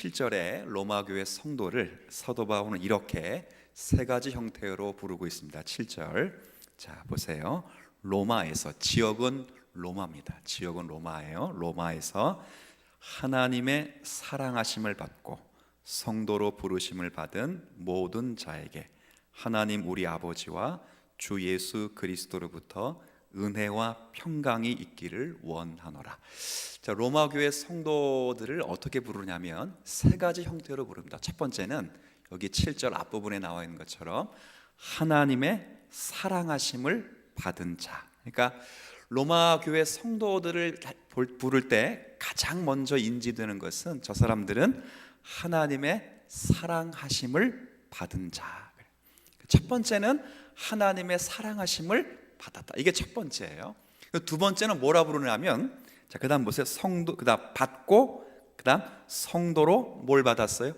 7절에 로마 교회 성도를 사도 바울은 이렇게 세 가지 형태로 부르고 있습니다. 7절. 자, 보세요. 로마에서, 지역은 로마입니다. 지역은 로마예요. 로마에서 하나님의 사랑하심을 받고 성도로 부르심을 받은 모든 자에게 하나님 우리 아버지와 주 예수 그리스도로부터 은혜와 평강이 있기를 원하노라. 자, 로마 교회 성도들을 어떻게 부르냐면 세 가지 형태로 부릅니다. 첫 번째는 여기 7절 앞부분에 나와 있는 것처럼 하나님의 사랑하심을 받은 자. 그러니까 로마 교회 성도들을 부를 때 가장 먼저 인지되는 것은 저 사람들은 하나님의 사랑하심을 받은 자. 첫 번째는 하나님의 사랑하심을 받았다. 이게 첫 번째예요. 두 번째는 뭐라 부르냐면, 자, 그다음 보세요. 성도, 그다음 받고, 그다음 성도로 뭘 받았어요?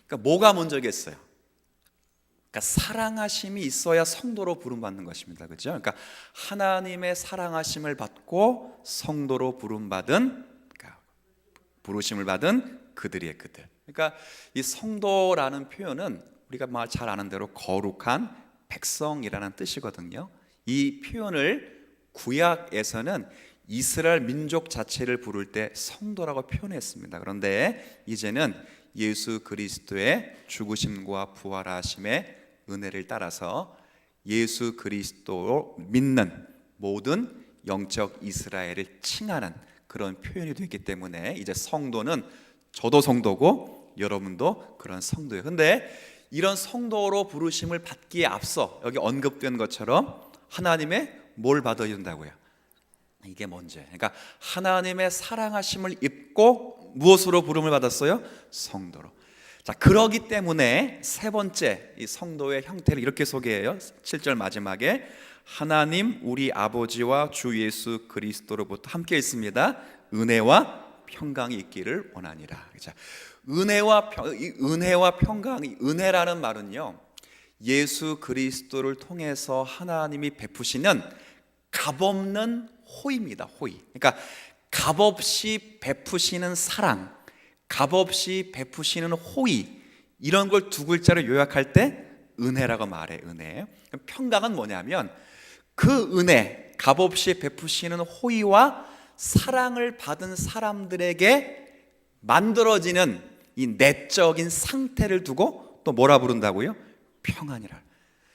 그러니까 뭐가 먼저겠어요? 그러니까 사랑하심이 있어야 성도로 부름받는 것입니다. 그렇죠? 그러니까 하나님의 사랑하심을 받고 성도로 부름받은, 그러니까 부르심을 받은 그들이에요. 그들. 그러니까 이 성도라는 표현은 우리가 잘 아는 대로 거룩한 백성이라는 뜻이거든요. 이 표현을 구약에서는 이스라엘 민족 자체를 부를 때 성도라고 표현했습니다. 그런데 이제는 예수 그리스도의 죽으심과 부활하심의 은혜를 따라서 예수 그리스도로 믿는 모든 영적 이스라엘을 칭하는 그런 표현이 되기 때문에 이제 성도는 저도 성도고 여러분도 그런 성도예요. 근데 이런 성도로 부르심을 받기에 앞서 여기 언급된 것처럼 하나님의 뭘 받아야 된다고요? 이게 먼저예요. 그러니까 하나님의 사랑하심을 입고 무엇으로 부름을 받았어요? 성도로. 자, 그러기 때문에 세 번째 이 성도의 형태를 이렇게 소개해요. 7절 마지막에 하나님 우리 아버지와 주 예수 그리스도로부터 함께 있습니다. 은혜와 평강이 있기를 원하니라. 자, 은혜와 평강이, 은혜라는 말은요, 예수 그리스도를 통해서 하나님이 베푸시는 값없는 호의입니다. 호의. 그러니까 값없이 베푸시는 사랑, 값없이 베푸시는 호의, 이런 걸 두 글자로 요약할 때 은혜라고 말해. 은혜. 평강은 뭐냐면 그 은혜, 값없이 베푸시는 호의와 사랑을 받은 사람들에게 만들어지는 이 내적인 상태를 두고 또 뭐라 부른다고요? 평안이라.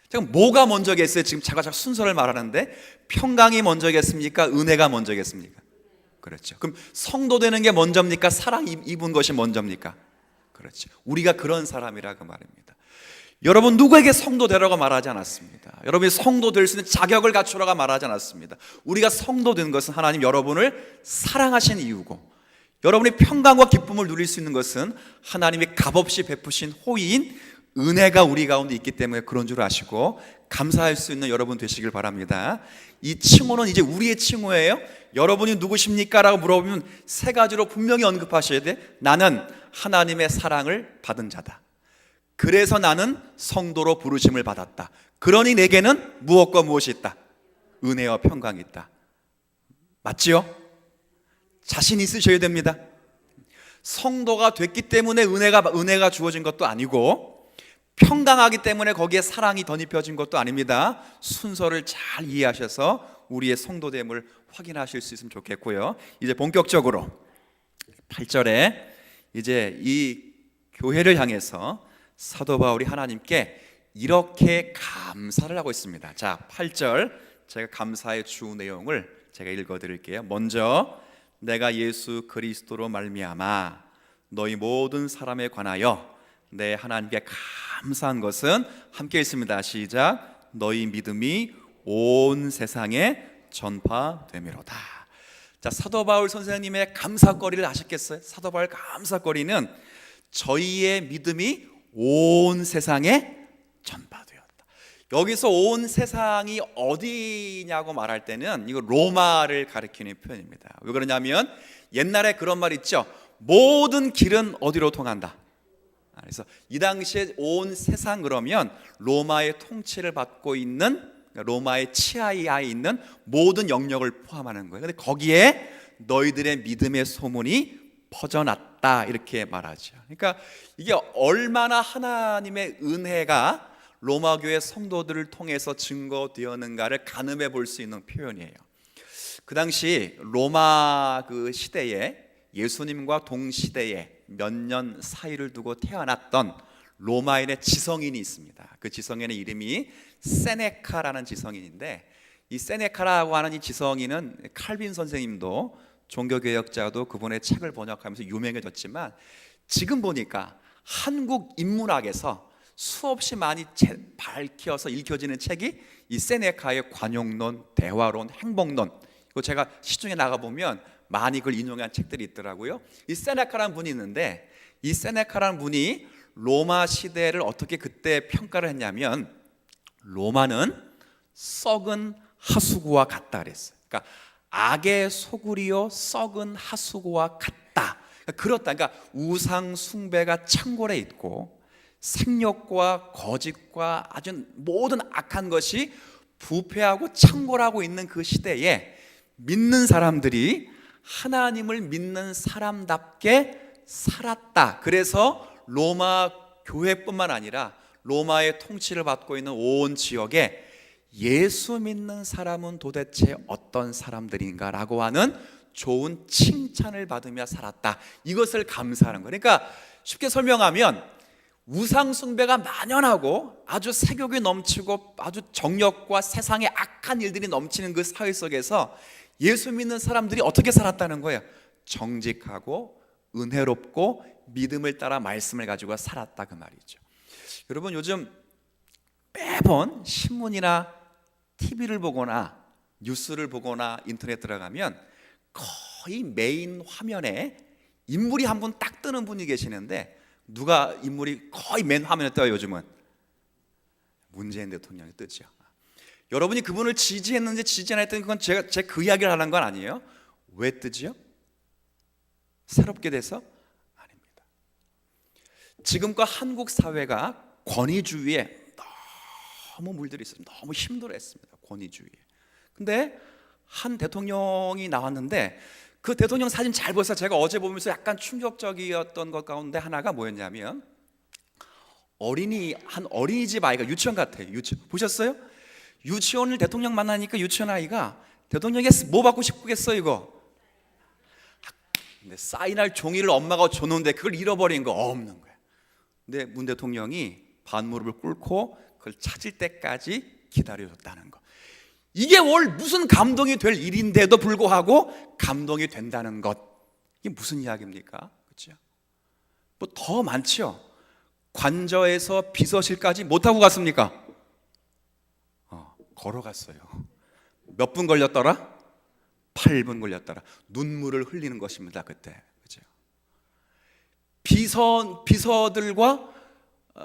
지금 뭐가 먼저겠어요? 지금 제가 순서를 말하는데 평강이 먼저겠습니까? 은혜가 먼저겠습니까? 그렇죠. 그럼 성도 되는 게 먼저입니까? 사랑 입은 것이 먼저입니까? 그렇죠. 우리가 그런 사람이라 그 말입니다. 여러분 누구에게 성도 되라고 말하지 않았습니다. 여러분이 성도 될 수 있는 자격을 갖추라고 말하지 않았습니다. 우리가 성도 되는 것은 하나님 여러분을 사랑하신 이유고, 여러분이 평강과 기쁨을 누릴 수 있는 것은 하나님이 값없이 베푸신 호의인 은혜가 우리 가운데 있기 때문에 그런 줄 아시고 감사할 수 있는 여러분 되시길 바랍니다. 이 칭호는 이제 우리의 칭호예요. 여러분이 누구십니까? 라고 물어보면 세 가지로 분명히 언급하셔야 돼. 나는 하나님의 사랑을 받은 자다. 그래서 나는 성도로 부르심을 받았다. 그러니 내게는 무엇과 무엇이 있다? 은혜와 평강이 있다. 맞지요? 자신 있으셔야 됩니다. 성도가 됐기 때문에 은혜가 주어진 것도 아니고, 평강하기 때문에 거기에 사랑이 덧입혀진 것도 아닙니다. 순서를 잘 이해하셔서 우리의 성도됨을 확인하실 수 있으면 좋겠고요. 이제 본격적으로 8절에 이제 이 교회를 향해서 사도 바울이 하나님께 이렇게 감사를 하고 있습니다. 자, 8절 제가 감사의 주 내용을 제가 읽어드릴게요. 먼저 내가 예수 그리스도로 말미암아 너희 모든 사람에 관하여 내 하나님께 감사한 것은, 함께 있습니다. 시작. 너희 믿음이 온 세상에 전파되미로다. 자, 사도 바울 선생님의 감사거리를 아셨겠어요? 사도 바울 감사거리는 저희의 믿음이 온 세상에 전파되었다. 여기서 온 세상이 어디냐고 말할 때는 이거 로마를 가리키는 표현입니다. 왜 그러냐면 옛날에 그런 말 있죠. 모든 길은 어디로 통한다. 그래서 이 당시에 온 세상 그러면 로마의 통치를 받고 있는, 로마의 치하에 있는 모든 영역을 포함하는 거예요. 근데 거기에 너희들의 믿음의 소문이 살았다 이렇게 말하죠. 그러니까 이게 얼마나 하나님의 은혜가 로마 교회 성도들을 통해서 증거되었는가를 가늠해 볼 수 있는 표현이에요. 그 당시 로마 그 시대에 예수님과 동시대에 몇 년 사이를 두고 태어났던 로마인의 지성인이 있습니다. 그 지성인의 이름이 세네카라는 지성인인데, 이 세네카라고 하는 이 지성인은 칼빈 선생님도 종교개혁자도 그분의 책을 번역하면서 유명해졌지만, 지금 보니까 한국 인문학에서 수없이 많이 밝혀서 읽혀지는 책이 이 세네카의 관용론, 대화론, 행복론, 이거 제가 시중에 나가보면 많이 그걸 인용한 책들이 있더라고요. 이 세네카라는 분이 있는데, 이 세네카라는 분이 로마 시대를 어떻게 그때 평가를 했냐면, 로마는 썩은 하수구와 같다 그랬어요. 그러니까 악의 소굴이요 썩은 하수구와 같다. 그렇다. 그러니까 우상 숭배가 창궐해 있고 생욕과 거짓과 아주 모든 악한 것이 부패하고 창궐하고 있는 그 시대에 믿는 사람들이 하나님을 믿는 사람답게 살았다. 그래서 로마 교회뿐만 아니라 로마의 통치를 받고 있는 온 지역에 예수 믿는 사람은 도대체 어떤 사람들인가라고 하는 좋은 칭찬을 받으며 살았다. 이것을 감사하는 거예요. 그러니까 쉽게 설명하면 우상 숭배가 만연하고 아주 색욕이 넘치고 아주 정욕과 세상의 악한 일들이 넘치는 그 사회 속에서 예수 믿는 사람들이 어떻게 살았다는 거예요? 정직하고 은혜롭고 믿음을 따라 말씀을 가지고 살았다 그 말이죠. 여러분, 요즘 매번 신문이나 TV를 보거나 뉴스를 보거나 인터넷 들어가면 거의 메인 화면에 인물이 한 분 딱 뜨는 분이 계시는데, 누가 인물이 거의 맨 화면에 떠요 요즘은? 문재인 대통령이 뜨죠. 여러분이 그분을 지지했는지 지지 안 했든지 그건 제 그 이야기를 하는 건 아니에요. 왜 뜨지요? 새롭게 돼서? 아닙니다. 지금과 한국 사회가 권위주의에 너무 물들어 있습니다. 너무 힘들어했습니다. 권위주의에. 근데 한 대통령이 나왔는데, 그 대통령 사진 잘 보세요. 제가 어제 보면서 약간 충격적이었던 것 가운데 하나가 뭐였냐면, 한 어린이집 아이가, 유치원 같아요. 유치원 보셨어요? 유치원을 대통령 만나니까 유치원 아이가 대통령에게 뭐 받고 싶겠어 이거? 근데 사인할 종이를 엄마가 줬는데 그걸 잃어버린 거 없는 거야. 근데 문 대통령이 반무릎을 꿇고 그걸 찾을 때까지 기다려줬다는 거. 이게 월 무슨 감동이 될 일인데도 불구하고 감동이 된다는 것, 이게 무슨 이야기입니까? 그렇죠? 뭐 더 많죠. 관저에서 비서실까지 못 타고 갔습니까? 걸어갔어요. 몇 분 걸렸더라? 8분 걸렸더라. 눈물을 흘리는 것입니다. 그때. 그렇죠? 비서들과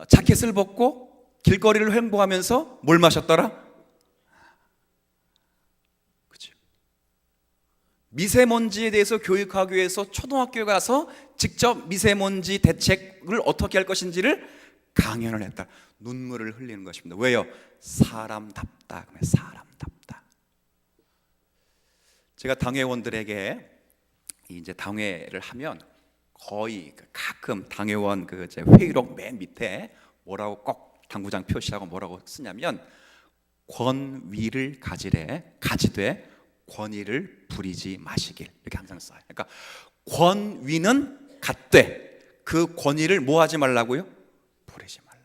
자켓을 벗고 길거리를 횡보하면서 뭘 마셨더라? 그렇죠? 미세먼지에 대해서 교육하기 위해서 초등학교에 가서 직접 미세먼지 대책을 어떻게 할 것인지를 강연을 했다. 눈물을 흘리는 것입니다. 왜요? 사람답다. 사람답다. 제가 당회원들에게 이제 당회를 하면 거의 가끔 당회원 그 회의록 맨 밑에 뭐라고 꼭 당구장 표시하고 뭐라고 쓰냐면, 권위를 가지되 권위를 부리지 마시길, 이렇게 항상 써요. 그러니까 권위는 갖되 그 권위를 뭐 하지 말라고요? 부리지 말라.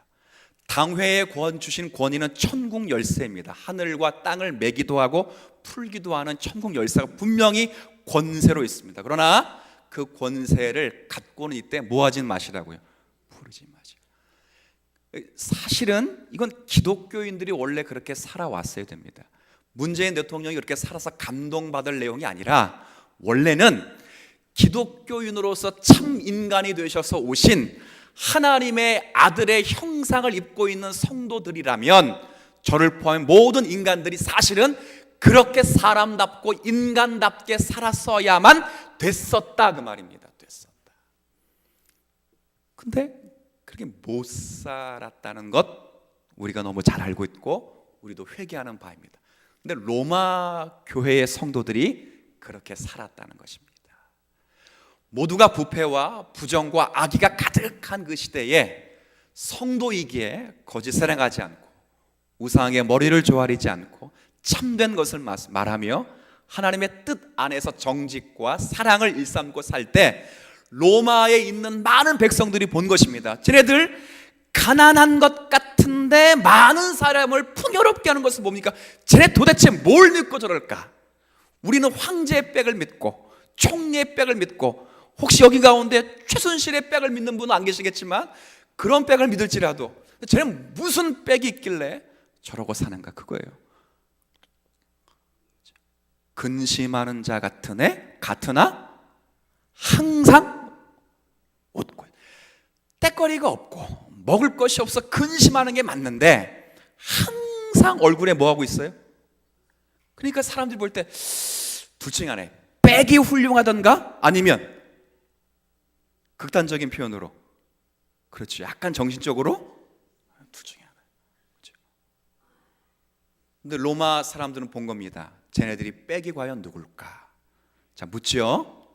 당회에 주신 권위는 천국 열쇠입니다. 하늘과 땅을 매기도 하고 풀기도 하는 천국 열쇠가 분명히 권세로 있습니다. 그러나 그 권세를 갖고는 이때 뭐 하지 마시라고요? 부르지 마시라. 사실은 이건 기독교인들이 원래 그렇게 살아왔어야 됩니다. 문재인 대통령이 그렇게 살아서 감동받을 내용이 아니라, 원래는 기독교인으로서 참 인간이 되셔서 오신 하나님의 아들의 형상을 입고 있는 성도들이라면, 저를 포함한 모든 인간들이 사실은 그렇게 사람답고 인간답게 살았어야만 됐었다 그 말입니다. 됐었다. 근데 그렇게 못 살았다는 것 우리가 너무 잘 알고 있고 우리도 회개하는 바입니다. 근데 로마 교회의 성도들이 그렇게 살았다는 것입니다. 모두가 부패와 부정과 악의가 가득한 그 시대에 성도이기에 거짓을 행하지 않고 우상의 머리를 조아리지 않고 참된 것을 말하며 하나님의 뜻 안에서 정직과 사랑을 일삼고 살 때 로마에 있는 많은 백성들이 본 것입니다. 쟤네들 가난한 것 같은데 많은 사람을 풍요롭게 하는 것은 뭡니까? 쟤네 도대체 뭘 믿고 저럴까? 우리는 황제의 백을 믿고 총리의 백을 믿고, 혹시 여기 가운데 최순실의 백을 믿는 분은 안 계시겠지만 그런 백을 믿을지라도 쟤는 무슨 백이 있길래 저러고 사는가, 그거예요. 근심하는 자 같으나 항상 웃고, 때거리가 없고 먹을 것이 없어 근심하는 게 맞는데 항상 얼굴에 뭐하고 있어요? 그러니까 사람들이 볼 때 둘 중에 하나에 백이 훌륭하던가 아니면 극단적인 표현으로 그렇죠, 약간 정신적으로 둘 중에 하나. 그렇죠? 근데 로마 사람들은 본 겁니다. 쟤네들이 백이 과연 누굴까? 자, 묻죠.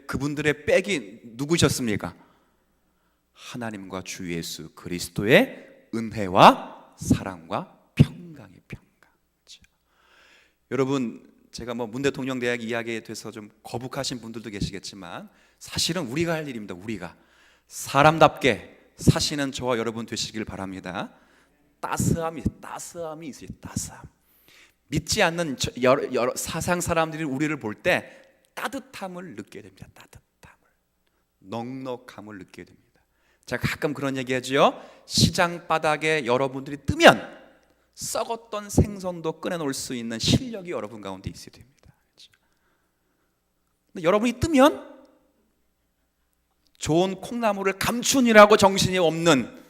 그분들의 백이 누구셨습니까? 하나님과 주 예수 그리스도의 은혜와 사랑과 평강의 평강. 그렇죠? 여러분, 제가 문 대통령 대학 이야기에 대해서 좀 거북하신 분들도 계시겠지만 사실은 우리가 할 일입니다. 우리가 사람답게 사시는 저와 여러분 되시길 바랍니다. 따스함이 있어요. 따스함. 믿지 않는 여러 사상 사람들이 우리를 볼 때 따뜻함을 느끼게 됩니다. 따뜻함을, 넉넉함을 느끼게 됩니다. 제가 가끔 그런 얘기하죠. 시장 바닥에 여러분들이 뜨면 썩었던 생선도 꺼내놓을 수 있는 실력이 여러분 가운데 있어야 됩니다. 근데 여러분이 뜨면 좋은 콩나물을 감춘이라고 정신이 없는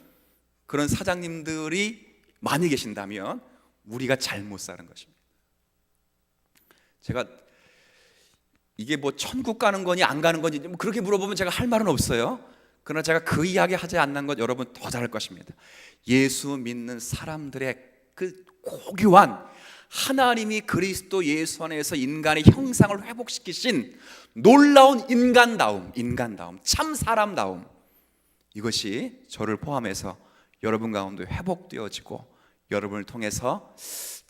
그런 사장님들이 많이 계신다면 우리가 잘못 사는 것입니다. 제가 이게 천국 가는 거니 안 가는 거니 그렇게 물어보면 제가 할 말은 없어요. 그러나 제가 그 이야기 하지 않는 것 여러분 더 잘할 것입니다. 예수 믿는 사람들의 그 고귀한 하나님이 그리스도 예수 안에서 인간의 형상을 회복시키신 놀라운 인간다움, 참 사람다움, 이것이 저를 포함해서 여러분 가운데 회복되어지고 여러분을 통해서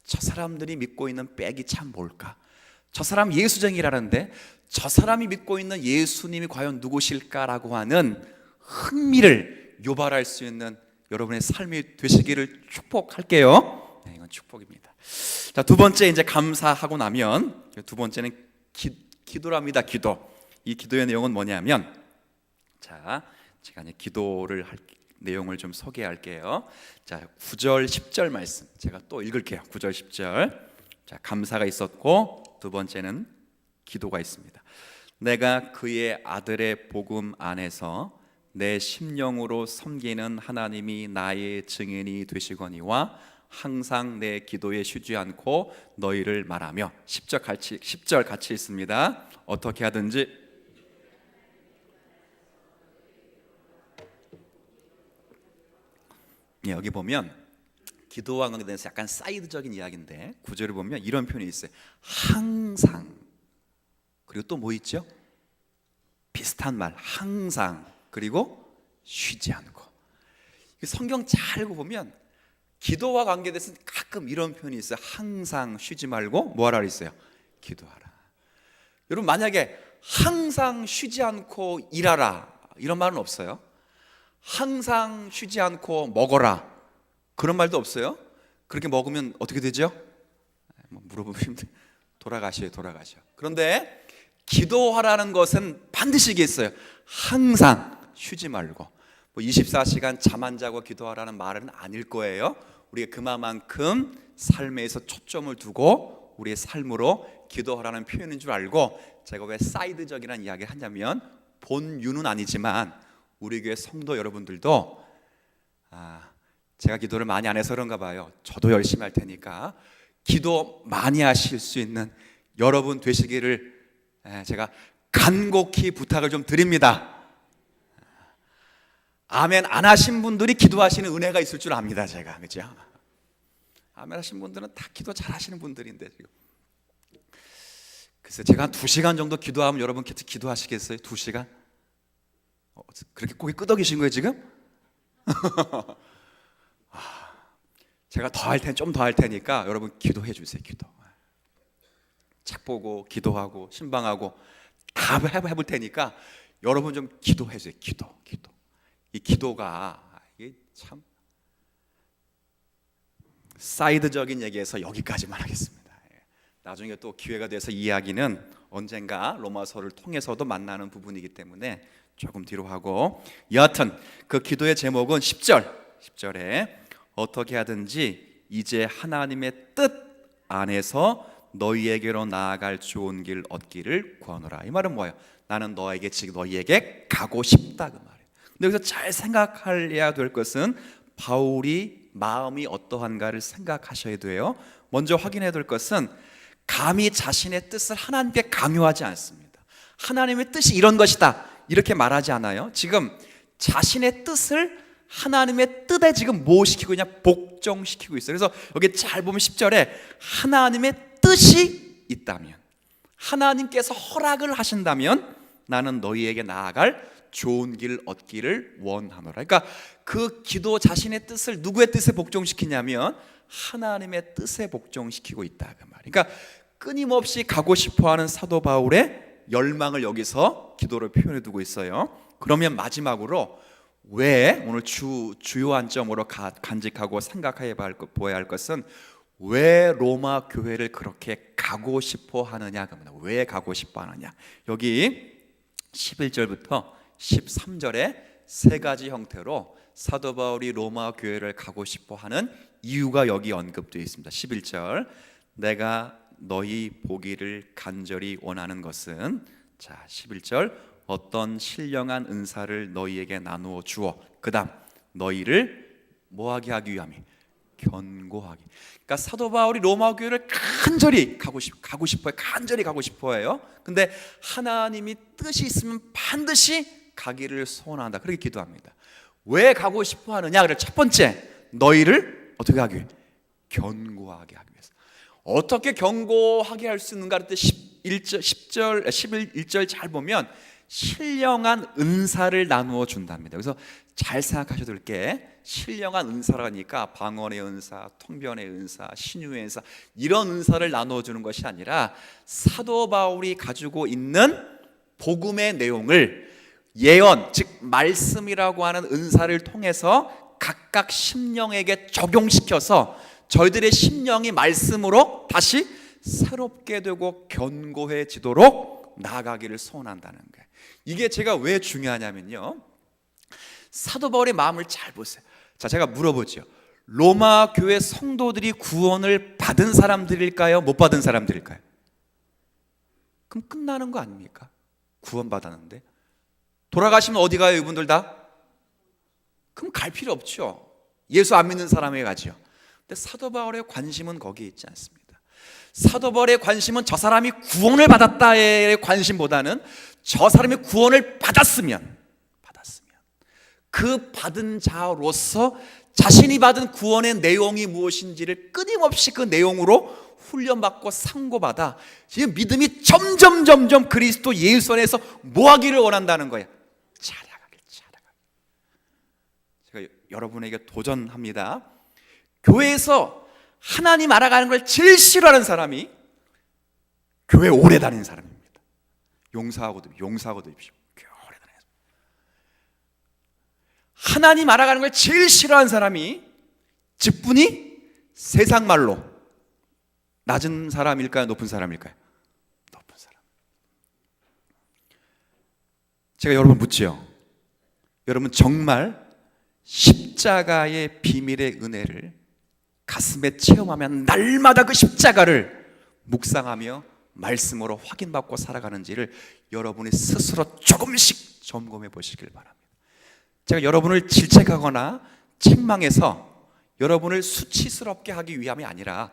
저 사람들이 믿고 있는 백이 참 뭘까? 저 사람 예수쟁이라는데 저 사람이 믿고 있는 예수님이 과연 누구실까라고 하는 흥미를 유발할 수 있는 여러분의 삶이 되시기를 축복할게요. 네, 이건 축복입니다. 자, 두 번째 이제 감사하고 나면 두 번째는 기도랍니다. 기도. 이 기도의 내용은 뭐냐면, 자, 제가 이제 기도를 할 내용을 좀 소개할게요. 자, 9절 10절 말씀 제가 또 읽을게요. 9절 10절. 자, 감사가 있었고 두 번째는 기도가 있습니다. 내가 그의 아들의 복음 안에서 내 심령으로 섬기는 하나님이 나의 증인이 되시거니와 항상 내 기도에 쉬지 않고 너희를 말하며 10절 같이 있습니다. 어떻게 하든지 여기 보면 기도와 관계돼서 약간 사이드적인 이야기인데 9절을 보면 이런 표현이 있어요. 항상. 그리고 또 뭐 있죠? 비슷한 말, 항상. 그리고 쉬지 않고. 성경 잘 읽어보면 기도와 관계돼서 가끔 이런 표현이 있어요. 항상 쉬지 말고 뭐 하라 그랬어요? 기도하라. 여러분, 만약에 항상 쉬지 않고 일하라 이런 말은 없어요. 항상 쉬지 않고 먹어라 그런 말도 없어요. 그렇게 먹으면 어떻게 되죠? 물어보면 돌아가셔. 그런데 기도하라는 것은 반드시 이게 있어요. 항상 쉬지 말고 24시간 잠 안 자고 기도하라는 말은 아닐 거예요. 우리가 그만큼 삶에서 초점을 두고 우리의 삶으로 기도하라는 표현인 줄 알고, 제가 왜 사이드적이라는 이야기를 하냐면 본유는 아니지만 우리 교회 성도 여러분들도 제가 기도를 많이 안 해서 그런가 봐요. 저도 열심히 할 테니까 기도 많이 하실 수 있는 여러분 되시기를 제가 간곡히 부탁을 좀 드립니다. 아멘 안 하신 분들이 기도하시는 은혜가 있을 줄 압니다. 제가, 그죠? 아멘 하신 분들은 다 기도 잘 하시는 분들인데 지금 글쎄 제가 한 2시간 정도 기도하면 여러분 기도하시겠어요? 2시간? 그렇게 고개 끄덕이신 거예요 지금? 제가 좀 더 할 테니까 여러분 기도해 주세요. 기도. 책 보고 기도하고 신방하고 다 해볼 테니까 여러분 좀 기도해 주세요. 기도. 이 기도가 이게 참 사이드적인 얘기에서 여기까지만 하겠습니다. 나중에 또 기회가 돼서 이 이야기는 언젠가 로마서를 통해서도 만나는 부분이기 때문에 조금 뒤로 하고, 여하튼 그 기도의 제목은 10절에 어떻게 하든지 이제 하나님의 뜻 안에서 너희에게로 나아갈 좋은 길 얻기를 구하노라. 이 말은 뭐예요? 나는 너희에게 가고 싶다 그 말이에요. 근데 여기서 잘 생각해야 될 것은 바울이 마음이 어떠한가를 생각하셔야 돼요. 먼저 확인해야 될 것은 감히 자신의 뜻을 하나님께 강요하지 않습니다. 하나님의 뜻이 이런 것이다 이렇게 말하지 않아요. 지금 자신의 뜻을 하나님의 뜻에 지금 뭐 시키고 있냐? 복종시키고 있어요. 그래서 여기 잘 보면 10절에 하나님의 뜻이 있다면, 하나님께서 허락을 하신다면 나는 너희에게 나아갈 좋은 길 얻기를 원하노라. 그러니까 그 기도 자신의 뜻을 누구의 뜻에 복종시키냐면 하나님의 뜻에 복종시키고 있다 그 말. 그러니까 끊임없이 가고 싶어하는 사도 바울의 열망을 여기서 기도로 표현해 두고 있어요. 그러면 마지막으로 왜 오늘 주요한 점으로 간직하고 생각해 보아야 할 것은 왜 로마 교회를 그렇게 가고 싶어 하느냐 그럽니다. 왜 가고 싶어 하느냐. 여기 11절부터 13절에 세 가지 형태로 사도 바울이 로마 교회를 가고 싶어 하는 이유가 여기 언급되어 있습니다. 11절, 내가 너희 보기를 간절히 원하는 것은, 자 11절, 어떤 신령한 은사를 너희에게 나누어 주어, 그 다음 너희를 뭐하게 하기 위함이? 견고하게. 그러니까 사도 바울이 로마 교회를 간절히 가고 싶어요. 간절히 가고 싶어해요. 근데 하나님이 뜻이 있으면 반드시 가기를 소원한다. 그렇게 기도합니다. 왜 가고 싶어 하느냐? 그래, 첫 번째, 너희를 어떻게 하기 위해? 견고하게 하기 위해서. 어떻게 견고하게 할 수 있는가? 그때 11절 잘 보면 신령한 은사를 나누어 준답니다. 그래서 잘 생각하셔야 될 게, 신령한 은사라니까 방언의 은사, 통변의 은사, 신유의 은사, 이런 은사를 나누어 주는 것이 아니라 사도 바울이 가지고 있는 복음의 내용을 예언, 즉 말씀이라고 하는 은사를 통해서 각각 심령에게 적용시켜서 저희들의 심령이 말씀으로 다시 새롭게 되고 견고해지도록 나아가기를 소원한다는 거예요. 이게 제가 왜 중요하냐면요, 사도 바울의 마음을 잘 보세요. 자, 제가 물어보죠. 로마 교회 성도들이 구원을 받은 사람들일까요? 못 받은 사람들일까요? 그럼 끝나는 거 아닙니까? 구원 받았는데 돌아가시면 어디 가요? 이분들 다? 그럼 갈 필요 없죠. 예수 안 믿는 사람에게 가죠. 근데 사도 바울의 관심은 거기에 있지 않습니다. 사도 바울의 관심은 저 사람이 구원을 받았다의 관심보다는 저 사람이 구원을 받았으면 그 받은 자로서 자신이 받은 구원의 내용이 무엇인지를 끊임없이 그 내용으로 훈련받고 상고받아 지금 믿음이 점점 그리스도 예수 안에서 뭐하기를 원한다는 거야. 자라가길. 제가 여러분에게 도전합니다. 교회에서 하나님 알아가는 걸 제일 싫어하는 사람이 교회 오래 다니는 사람입니다. 용서하고 드십시오. 하나님 알아가는 걸 제일 싫어하는 사람이 직분이 세상 말로 낮은 사람일까요? 높은 사람일까요? 높은 사람. 제가 여러분 묻지요. 여러분 정말 십자가의 비밀의 은혜를 가슴에 체험하면 날마다 그 십자가를 묵상하며 말씀으로 확인받고 살아가는지를 여러분이 스스로 조금씩 점검해 보시길 바랍니다. 제가 여러분을 질책하거나 책망해서 여러분을 수치스럽게 하기 위함이 아니라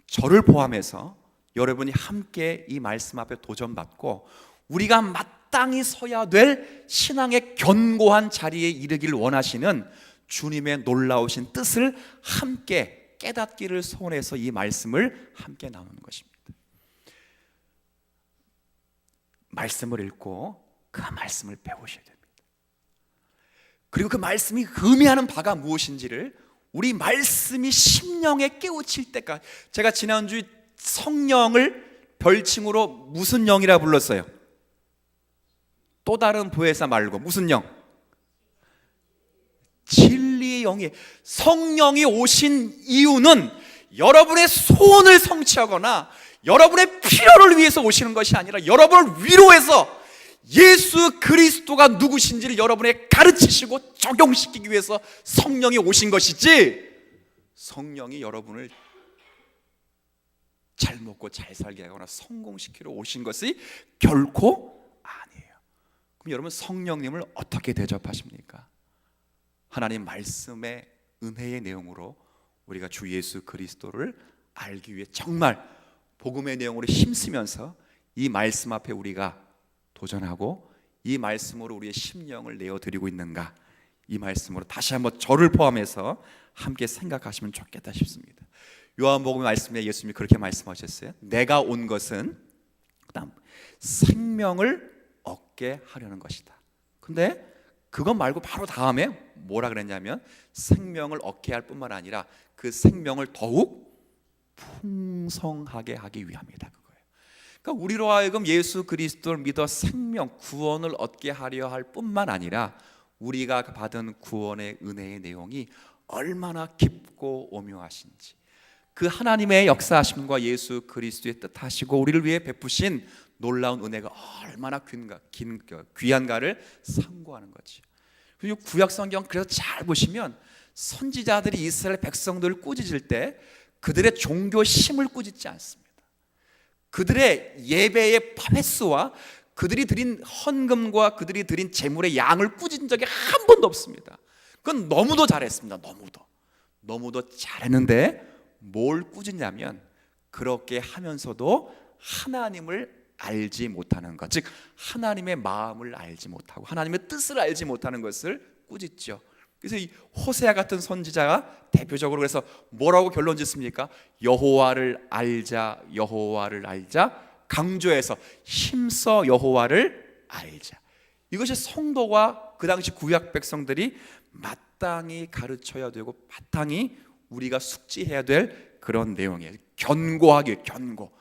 저를 포함해서 여러분이 함께 이 말씀 앞에 도전받고 우리가 마땅히 서야 될 신앙의 견고한 자리에 이르기를 원하시는 주님의 놀라우신 뜻을 함께 깨닫기를 소원해서 이 말씀을 함께 나누는 것입니다. 말씀을 읽고 그 말씀을 배우셔야 됩니다. 그리고 그 말씀이 의미하는 바가 무엇인지를 우리 말씀이 심령에 깨우칠 때까지. 제가 지난주 성령을 별칭으로 무슨 영이라 불렀어요? 또 다른 보혜사 말고 무슨 영? 진리의 영이. 성령이 오신 이유는 여러분의 소원을 성취하거나 여러분의 필요를 위해서 오시는 것이 아니라 여러분을 위로해서 예수 그리스도가 누구신지를 여러분에게 가르치시고 적용시키기 위해서 성령이 오신 것이지, 성령이 여러분을 잘 먹고 잘 살게 하거나 성공시키러 오신 것이 결코 아니에요. 그럼 여러분 성령님을 어떻게 대접하십니까? 하나님 말씀의 은혜의 내용으로 우리가 주 예수 그리스도를 알기 위해 정말 복음의 내용으로 힘쓰면서 이 말씀 앞에 우리가 도전하고 이 말씀으로 우리의 심령을 내어드리고 있는가, 이 말씀으로 다시 한번 저를 포함해서 함께 생각하시면 좋겠다 싶습니다. 요한복음 말씀에 예수님이 그렇게 말씀하셨어요. 내가 온 것은 그다음 생명을 얻게 하려는 것이다. 근데 그것 말고 바로 다음에 뭐라 그랬냐면 생명을 얻게 할 뿐만 아니라 그 생명을 더욱 풍성하게 하기 위함이다, 그거예요. 그러니까 우리로 하여금 예수 그리스도를 믿어 생명, 구원을 얻게 하려 할 뿐만 아니라 우리가 받은 구원의 은혜의 내용이 얼마나 깊고 오묘하신지, 그 하나님의 역사하심과 예수 그리스도의 뜻하시고 우리를 위해 베푸신 놀라운 은혜가 얼마나 귀한가를 상고하는 거지. 그리고 구약 성경 그래서 잘 보시면 선지자들이 이스라엘 백성들을 꾸짖을 때 그들의 종교심을 꾸짖지 않습니다. 그들의 예배의 횟수와 그들이 드린 헌금과 그들이 드린 제물의 양을 꾸짖은 적이 한 번도 없습니다. 그건 너무도 잘했습니다. 너무도 잘했는데 뭘 꾸짖냐면 그렇게 하면서도 하나님을 알지 못하는 것, 즉 하나님의 마음을 알지 못하고 하나님의 뜻을 알지 못하는 것을 꾸짖죠. 그래서 이 호세아 같은 선지자가 대표적으로 그래서 뭐라고 결론 짓습니까? 여호와를 알자, 여호와를 알자, 강조해서 힘써 여호와를 알자. 이것이 성도가 그 당시 구약 백성들이 마땅히 가르쳐야 되고 마땅히 우리가 숙지해야 될 그런 내용이에요. 견고하게, 견고.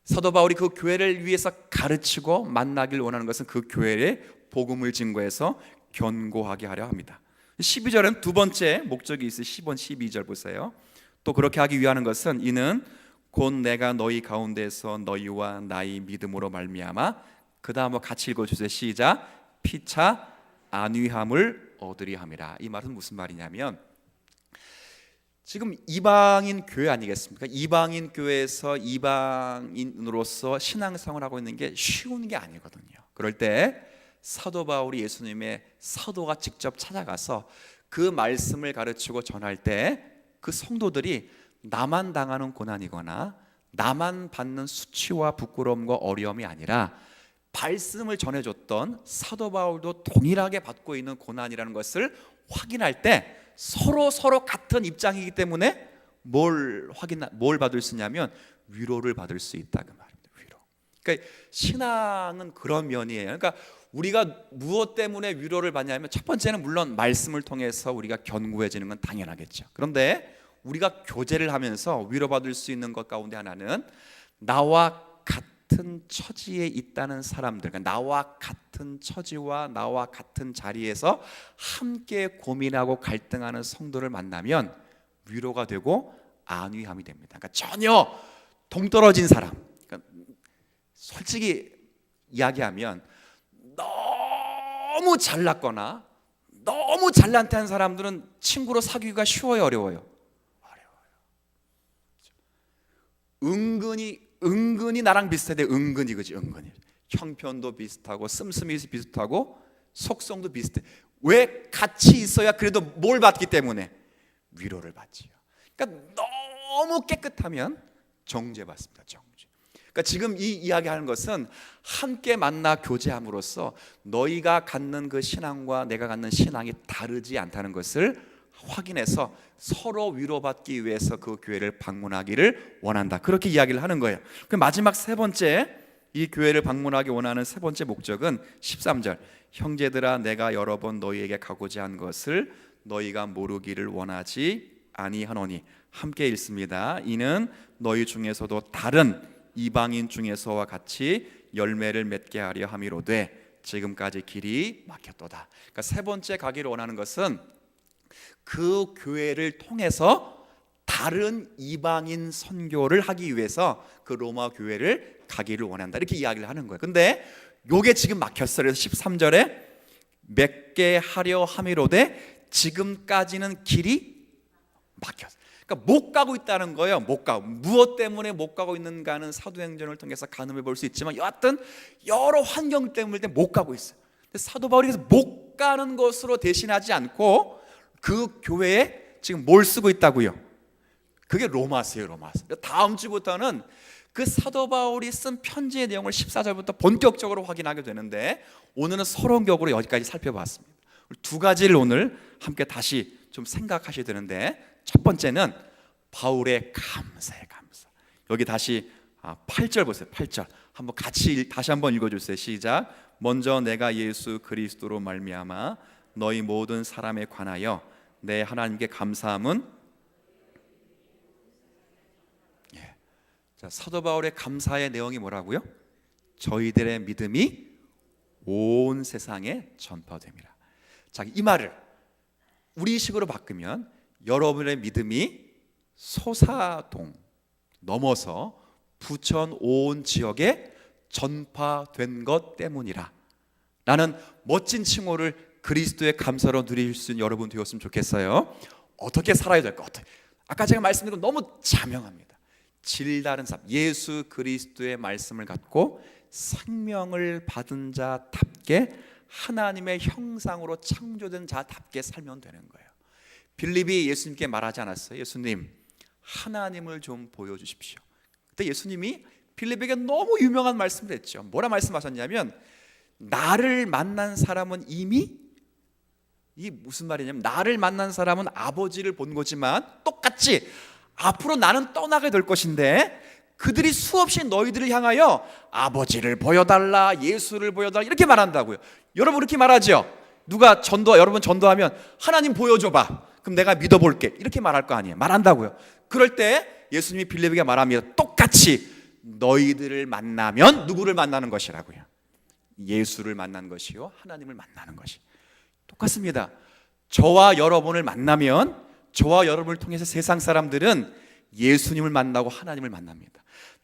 사도 바울이 그 교회를 위해서 가르치고 만나길 원하는 것은 그 교회의 복음을 증거해서 견고하게 하려 합니다. 12절은 두 번째 목적이 있어요. 10번 12절 보세요. 또 그렇게 하기 위하는 것은 이는 곧 내가 너희 가운데서 너희와 나의 믿음으로 말미암아, 그 다음 같이 읽어주세요. 시작. 피차 안위함을 얻으리 함이라. 이 말은 무슨 말이냐면 지금 이방인 교회 아니겠습니까? 이방인 교회에서 이방인으로서 신앙생활을 하고 있는 게 쉬운 게 아니거든요. 그럴 때 사도 바울이 예수님의 사도가 직접 찾아가서 그 말씀을 가르치고 전할 때 그 성도들이 나만 당하는 고난이거나 나만 받는 수치와 부끄러움과 어려움이 아니라 말씀을 전해줬던 사도 바울도 동일하게 받고 있는 고난이라는 것을 확인할 때 서로 같은 입장이기 때문에 뭘 받을 수 있냐면 위로를 받을 수 있다, 그 말입니다. 위로. 그러니까 신앙은 그런 면이에요. 그러니까 우리가 무엇 때문에 위로를 받냐면 첫 번째는 물론 말씀을 통해서 우리가 견고해지는 건 당연하겠죠. 그런데 우리가 교제를 하면서 위로받을 수 있는 것 가운데 하나는 나와 같은 처지에 있다는 사람들, 그러니까 나와 같은 처지와 나와 같은 자리에서 함께 고민하고 갈등하는 성도를 만나면 위로가 되고 안위함이 됩니다. 그러니까 전혀 동떨어진 사람, 그러니까 솔직히 이야기하면 너무 잘났거나 너무 잘난다는 사람들은 친구로 사귀기가 쉬워요, 어려워요? 은근히 나랑 비슷해. 은근히, 그지? 은근히 형편도 비슷하고 씀씀이 비슷하고 속성도 비슷해. 왜? 같이 있어야 그래도 뭘 받기 때문에 위로를 받지요. 그러니까 너무 깨끗하면 정죄받습니다. 정죄. 그러니까 지금 이 이야기하는 것은 함께 만나 교제함으로써 너희가 갖는 그 신앙과 내가 갖는 신앙이 다르지 않다는 것을 확인해서 서로 위로받기 위해서 그 교회를 방문하기를 원한다, 그렇게 이야기를 하는 거예요. 그 마지막 세 번째 이 교회를 방문하기 원하는 세 번째 목적은 13절, 형제들아 내가 여러 번 너희에게 가고자 한 것을 너희가 모르기를 원하지 아니하노니. 함께 읽습니다. 이는 너희 중에서도 다른 이방인 중에서와 같이 열매를 맺게 하려 함이로되 지금까지 길이 막혔도다. 그러니까 세 번째 가기를 원하는 것은 그 교회를 통해서 다른 이방인 선교를 하기 위해서 그 로마 교회를 가기를 원한다, 이렇게 이야기를 하는 거예요. 근데 요게 지금 막혔어요. 그래서 13절에 맺게 하려 함이로되 지금까지는 길이 막혔어요. 그러니까 못 가고 있다는 거예요. 못 가고. 무엇 때문에 못 가고 있는가는 사도행전을 통해서 가늠해 볼 수 있지만 여하튼 여러 환경 때문에 못 가고 있어요. 근데 사도 바울이 그래서 못 가는 것으로 대신하지 않고 그 교회에 지금 뭘 쓰고 있다고요? 그게 로마서예요. 로마서. 다음 주부터는 그 사도 바울이 쓴 편지의 내용을 14절부터 본격적으로 확인하게 되는데 오늘은 서론격으로 여기까지 살펴봤습니다. 두 가지를 오늘 함께 다시 좀 생각하셔야 되는데, 첫 번째는 바울의 감사예요. 감사. 여기 다시 8절 보세요. 8절 한번 같이 다시 한번 읽어주세요. 시작. 먼저 내가 예수 그리스도로 말미암아 너희 모든 사람에 관하여 내 하나님께 감사함은, 자, 사도 바울의 감사의 내용이 뭐라고요? 저희들의 믿음이 온 세상에 전파됨이라. 자, 이 말을 우리식으로 바꾸면 여러분의 믿음이 소사동 넘어서 부천 온 지역에 전파된 것 때문이라 라는 멋진 칭호를 그리스도의 감사로 누릴 수 있는 여러분 되었으면 좋겠어요. 어떻게 살아야 될까? 아까 제가 말씀드린 건 너무 자명합니다. 질다른 삶, 예수 그리스도의 말씀을 갖고 생명을 받은 자답게 하나님의 형상으로 창조된 자답게 살면 되는 거예요. 빌립이 예수님께 말하지 않았어요? 예수님, 하나님을 좀 보여주십시오. 그때 예수님이 빌립에게 너무 유명한 말씀을 했죠. 뭐라 말씀하셨냐면, 나를 만난 사람은 이미, 이게 무슨 말이냐면 나를 만난 사람은 아버지를 본 거지만 똑같이 앞으로 나는 떠나게 될 것인데 그들이 수없이 너희들을 향하여 아버지를 보여달라, 예수를 보여달라 이렇게 말한다고요. 여러분 그렇게 말하죠? 누가 여러분 전도하면 하나님 보여줘봐, 그럼 내가 믿어볼게, 이렇게 말할 거 아니에요? 말한다고요. 그럴 때 예수님이 빌립에게 말합니다. 똑같이 너희들을 만나면 누구를 만나는 것이라고요? 예수를 만나는 것이요, 하나님을 만나는 것이 똑같습니다. 저와 여러분을 만나면 저와 여러분을 통해서 세상 사람들은 예수님을 만나고 하나님을 만납니다.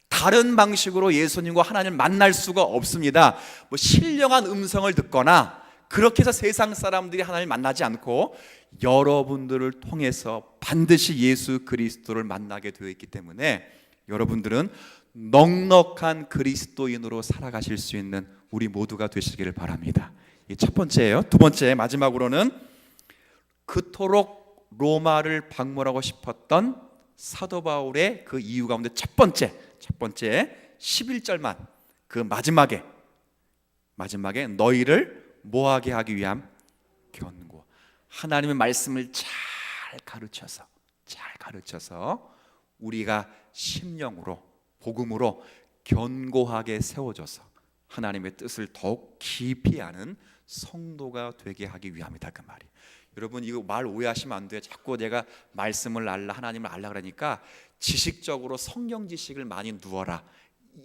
다른 방식으로 예수님과 하나님을 만날 수가 없습니다. 뭐 신령한 음성을 듣거나 그렇게 해서 세상 사람들이 하나님을 만나지 않고 여러분들을 통해서 반드시 예수 그리스도를 만나게 되어 있기 때문에 여러분들은 넉넉한 그리스도인으로 살아가실 수 있는 우리 모두가 되시기를 바랍니다. 이게 첫 번째예요. 두 번째, 마지막으로는 그토록 로마를 방문하고 싶었던 사도 바울의 그 이유 가운데 첫 번째 11절만, 그 마지막에 너희를 뭐하게 하기 위함? 견고. 하나님의 말씀을 잘 가르쳐서 우리가 심령으로 복음으로 견고하게 세워져서 하나님의 뜻을 더욱 깊이 아는 성도가 되게 하기 위함이다, 그 말이. 여러분 이거 말 오해하시면 안 돼요. 자꾸 내가 말씀을 알라, 하나님을 알라 그러니까 지식적으로 성경 지식을 많이 누워라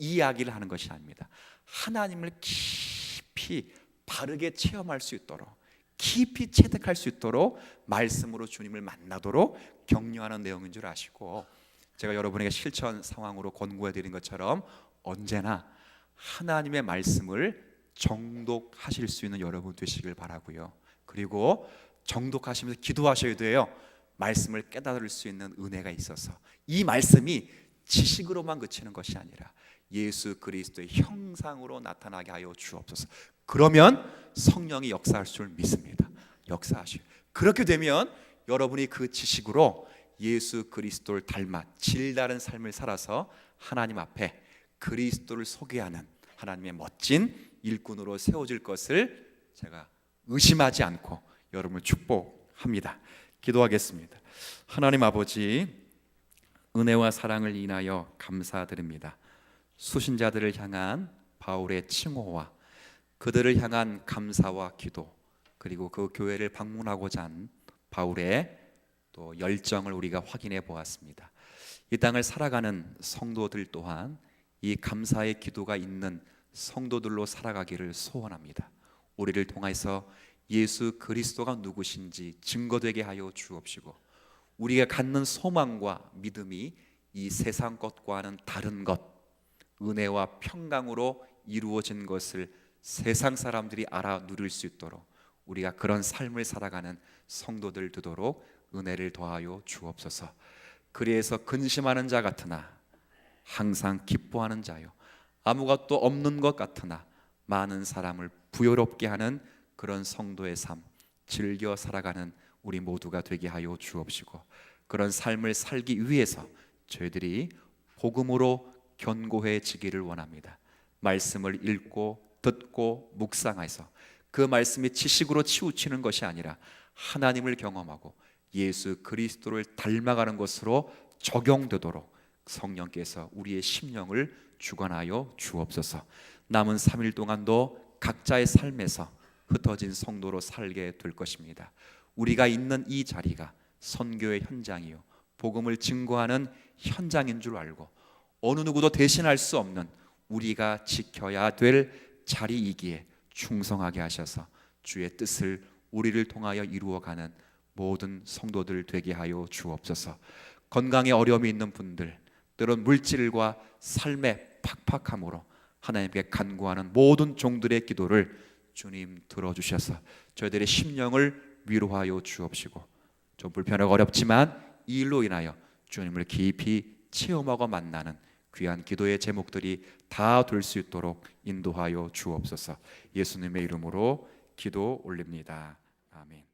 이 이야기를 하는 것이 아닙니다. 하나님을 깊이 바르게 체험할 수 있도록, 깊이 체득할 수 있도록 말씀으로 주님을 만나도록 격려하는 내용인 줄 아시고, 제가 여러분에게 실천 상황으로 권고해 드린 것처럼 언제나 하나님의 말씀을 정독하실 수 있는 여러분 되시길 바라고요. 그리고 정독하시면서 기도하셔야 돼요. 말씀을 깨달을 수 있는 은혜가 있어서 이 말씀이 지식으로만 그치는 것이 아니라 예수 그리스도의 형상으로 나타나게 하여 주옵소서. 그러면 성령이 역사할 줄 믿습니다. 역사하시고, 그렇게 되면 여러분이 그 지식으로 예수 그리스도를 닮아 질다른 삶을 살아서 하나님 앞에 그리스도를 소개하는 하나님의 멋진 일꾼으로 세워질 것을 제가 의심하지 않고 여러분을 축복합니다. 기도하겠습니다. 하나님 아버지, 은혜와 사랑을 인하여 감사드립니다. 수신자들을 향한 바울의 칭호와 그들을 향한 감사와 기도, 그리고 그 교회를 방문하고자 한 바울의 또 열정을 우리가 확인해 보았습니다. 이 땅을 살아가는 성도들 또한 이 감사의 기도가 있는 성도들로 살아가기를 소원합니다. 우리를 통해서 예수 그리스도가 누구신지 증거되게 하여 주옵시고, 우리가 갖는 소망과 믿음이 이 세상 것과는 다른 것, 은혜와 평강으로 이루어진 것을 세상 사람들이 알아 누릴 수 있도록 우리가 그런 삶을 살아가는 성도들 되도록 은혜를 더하여 주옵소서. 그리해서 근심하는 자 같으나 항상 기뻐하는 자요, 아무것도 없는 것 같으나 많은 사람을 부요롭게 하는 그런 성도의 삶, 즐겨 살아가는 우리 모두가 되게 하여 주옵시고, 그런 삶을 살기 위해서 저희들이 복음으로 견고해지기를 원합니다. 말씀을 읽고 듣고 묵상해서 그 말씀이 지식으로 치우치는 것이 아니라 하나님을 경험하고 예수 그리스도를 닮아가는 것으로 적용되도록 성령께서 우리의 심령을 주관하여 주옵소서. 남은 3일 동안도 각자의 삶에서 흩어진 성도로 살게 될 것입니다. 우리가 있는 이 자리가 선교의 현장이요, 복음을 증거하는 현장인 줄 알고 어느 누구도 대신할 수 없는 우리가 지켜야 될 자리이기에 충성하게 하셔서 주의 뜻을 우리를 통하여 이루어가는 모든 성도들 되게 하여 주옵소서. 건강에 어려움이 있는 분들, 때론 물질과 삶의 팍팍함으로 하나님께 간구하는 모든 종들의 기도를 주님 들어주셔서 저희들의 심령을 위로하여 주옵시고, 좀 불편하고 어렵지만 이 일로 인하여 주님을 깊이 체험하고 만나는 귀한 기도의 제목들이 다 될 수 있도록 인도하여 주옵소서. 예수님의 이름으로 기도 올립니다. 아멘.